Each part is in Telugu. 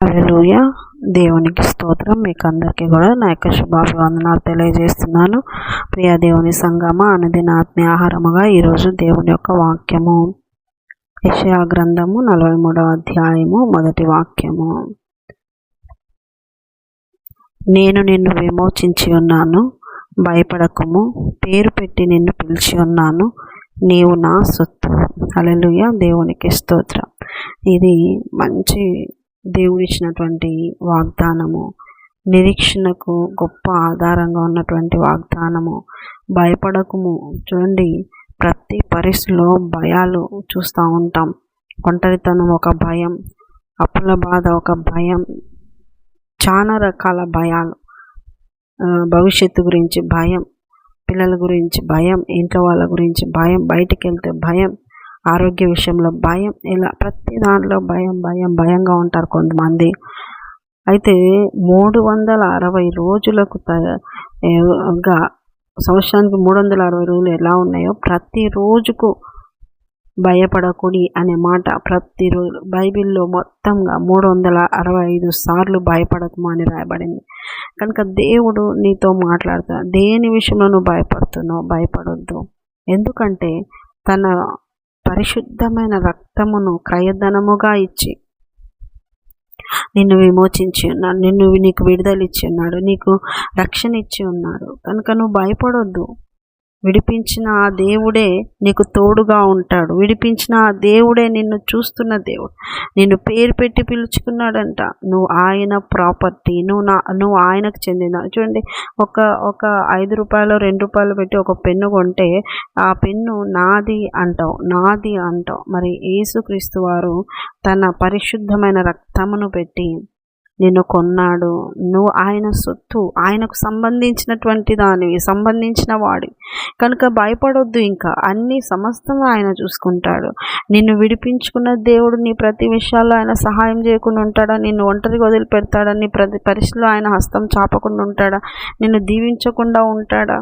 హల్లెలూయా. దేవునికి స్తోత్రం. మీకు అందరికీ కూడా నా యొక్క శుభాభివందనాలు తెలియజేస్తున్నాను. ప్రియ దేవుని సంగమ, అనుదిన ఆత్మీయ ఆహారముగా ఈరోజు దేవుని యొక్క వాక్యము యెషయా గ్రంథము 43వ అధ్యాయము 1వ వాక్యము. నేను నిన్ను విమోచించి ఉన్నాను, భయపడకుము, పేరు పెట్టి నిన్ను పిలిచి ఉన్నాను, నీవు నా సొత్తు. హల్లెలూయా. దేవునికి స్తోత్రం. ఇది మంచి దేవుడిచ్చినటువంటి వాగ్దానము, నిరీక్షణకు గొప్ప ఆధారంగా ఉన్నటువంటి వాగ్దానము. భయపడకుము. చూడండి, ప్రతి పరిస్థితిలో భయాలు చూస్తూ ఉంటాం. ఒంటరితనం ఒక భయం, అప్పుల బాధ ఒక భయం, చాలా రకాల భయాలు. భవిష్యత్తు గురించి భయం, పిల్లల గురించి భయం, ఇంట్లో వాళ్ళ గురించి భయం, బయటికి వెళ్తే భయం, ఆరోగ్య విషయంలో భయం, ఇలా ప్రతి దాంట్లో భయంగా ఉంటారు కొంతమంది. అయితే 360 రోజులకు సంవత్సరానికి 360 రోజులు ఎలా ఉన్నాయో ప్రతి రోజుకు భయపడకుడి అనే మాట ప్రతిరోజు బైబిల్లో మొత్తంగా 365 సార్లు భయపడకము అని రాయబడింది. కనుక దేవుడు నీతో మాట్లాడుతాడు. దేని విషయంలో నువ్వు భయపడుతున్నావు? భయపడొద్దు. ఎందుకంటే తన పరిశుద్ధమైన రక్తమును క్రయధనముగా ఇచ్చి నిన్ను విమోచించి ఉన్నాడు, నీకు విడుదల ఇచ్చి ఉన్నాడు, నీకు రక్షణ ఇచ్చి ఉన్నాడు. కనుక నువ్వు భయపడొద్దు. విడిపించిన ఆ దేవుడే నీకు తోడుగా ఉంటాడు. విడిపించిన ఆ దేవుడే నిన్ను చూస్తున్న దేవుడు. నిన్ను పేరు పెట్టి పిలుచుకున్నాడంట. నువ్వు ఆయన ప్రాపర్టీ, నువ్వు ఆయనకు చెందిన. చూడండి, ఒక 5 రూపాయలు 2 రూపాయలు పెట్టి ఒక పెన్ను కొంటే ఆ పెన్ను నాది అంటావు. మరి యేసుక్రీస్తు వారు తన పరిశుద్ధమైన రక్తమును పెట్టి నిన్ను కొన్నాడు. నువ్వు ఆయన సొత్తు, ఆయనకు సంబంధించినటువంటి దానివి, సంబంధించిన వాడి. కనుక భయపడొద్దు. ఇంకా అన్ని సమస్తం ఆయన చూసుకుంటాడు. నిన్ను విడిపించుకున్న దేవుడు నీ ప్రతి విషయాల్లో ఆయన సహాయం చేయకుండా ఉంటాడా? నిన్ను ఒంటరిగా వదిలిపెడతాడా? నీ ప్రతి పరిస్థితిలో ఆయన హస్తం చాపకుండా ఉంటాడా? నిన్ను దీవించకుండా ఉంటాడా?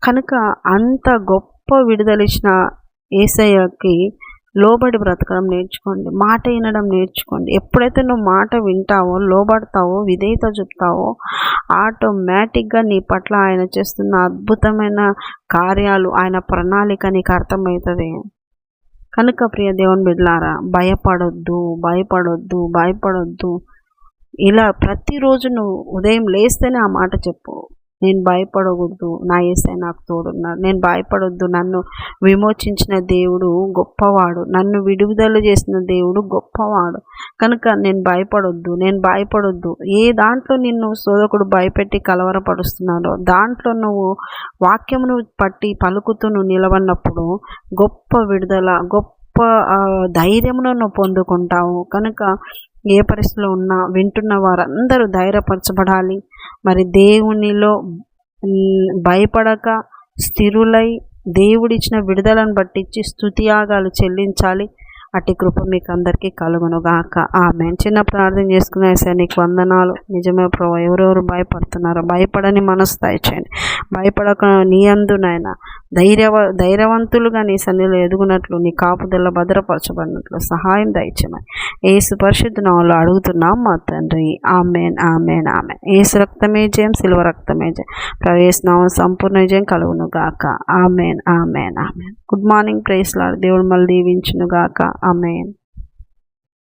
కనుక అంత గొప్ప విడుదలిచ్చిన యేసయ్యకి లోబడి బ్రతకడం నేర్చుకోండి. మాట వినడం నేర్చుకోండి. ఎప్పుడైతే నువ్వు మాట వింటావో, లోబడతావో, విధేయత చూపుతావో, ఆటోమేటిక్గా నీ పట్ల ఆయన చేస్తున్న అద్భుతమైన కార్యాలు, ఆయన ప్రణాళిక నీకు అర్థమవుతుంది. కనుక ప్రియ దేవుని బిడ్డలారా, భయపడొద్దు. ఇలా ప్రతిరోజు నువ్వు ఉదయం లేస్తేనే ఆ మాట చెప్పు. నేను భయపడకూడదు, నా యేసయ్య నాకు తోడున్నాడు. నేను భయపడొద్దు, నన్ను విమోచించిన దేవుడు గొప్పవాడు, నన్ను విడుదల చేసిన దేవుడు గొప్పవాడు. కనుక నేను భయపడొద్దు. ఏ దాంట్లో నిన్ను శోధకుడు భయపెట్టి కలవరపరుస్తున్నాడో దాంట్లో నువ్వు వాక్యమును పట్టి పలుకుతూ నువ్వు నిలవన్నప్పుడు గొప్ప విడుదల, గొప్ప ధైర్యమును నువ్వు పొందుకుంటావు. కనుక ఏ పరిస్థితిలో ఉన్నా వింటున్న వారందరూ ధైర్యపరచబడాలి. మరి దేవునిలో భయపడక స్థిరులై దేవుడిచ్చిన విడుదలను బట్టించి స్తుతియాగాలు చెల్లించాలి. అట్టి కృప మీకు అందరికీ కలుగునుగాక. ఆమేన్. చిన్న ప్రార్థన చేసుకునే యేసయ్య నీకు వందనాలు. నిజమే ప్రభువా, ఎవరెవరు భయపడుతున్నారో భయపడని మనసు దయచేయండి. భయపడక నీ యందు నాయనా ధైర్యవంతులుగా నీ సన్నిధిలో ఎదుగునట్లు, నీ కాపుదల భద్రపరచబడినట్లు సహాయం దయచేయమని యేసు పరిశుద్ధ నామములో అడుగుతున్నాం మా తండ్రి. ఆమేన్. యేసు రక్తమే జయం, సిలువ రక్తమే జయం. యేసు నామం సంపూర్ణ విజయం కలుగునుగాక. Amen. Good morning. Praise lord. దేవుడు మళ్ళీ దీవించునుగాక. ఆమేన్.